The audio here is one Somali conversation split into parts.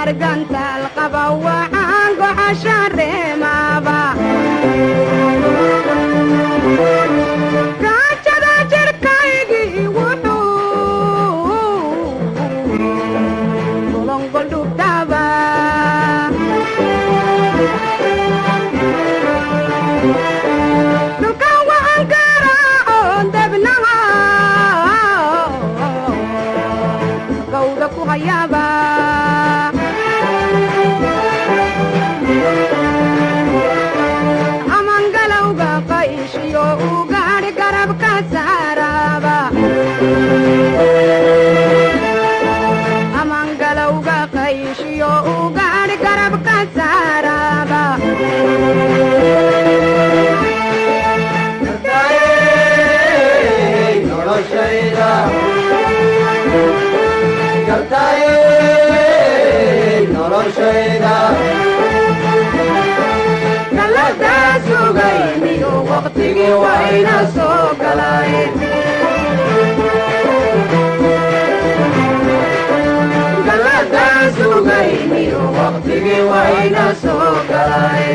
arganta alqaba waxaan goxasha reemaaba gaajada jirkaygii wuxuu golongol dhugtaaba dhulkan waxaan garaacoon debnaha gawda ku hayaaba amangalowga qayshiyo u gaadhi garabka saaraaba amangalowga qayshiyo u gaadhi garabka saaraaba galada sugayniyo waqtigii wayna soo galay galada sugayniyo waqtigii wayna soo galay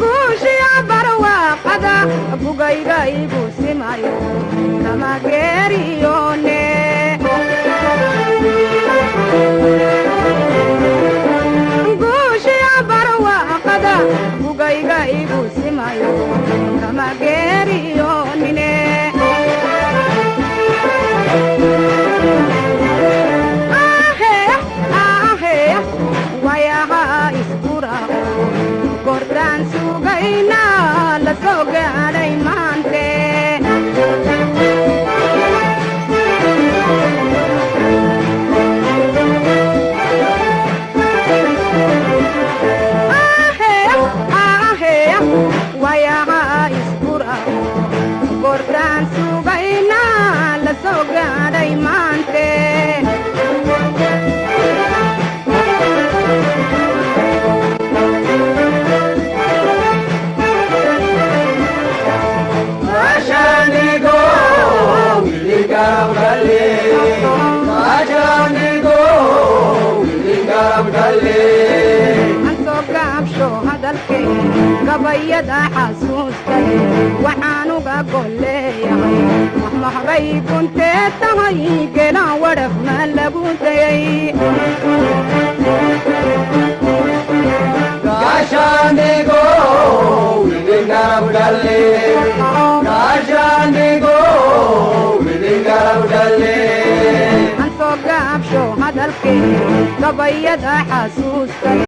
guushiya barwaaqada bugayga igu simayo kama geeriyone guushiya barwaaqada bugayga igu simayo kama geeriyonine wayaha iskurao gordaan sugayna la soo gaadhay maante wayaha iskurao gordaan sugayna la soo gaadhay maante gabayada xasuustay waxaan uga golleeyahay maxmahbay kuntee tahay gelaan wadhaf ma lagu dayay ansoo gaabsho hadalkee gabayada xasuustay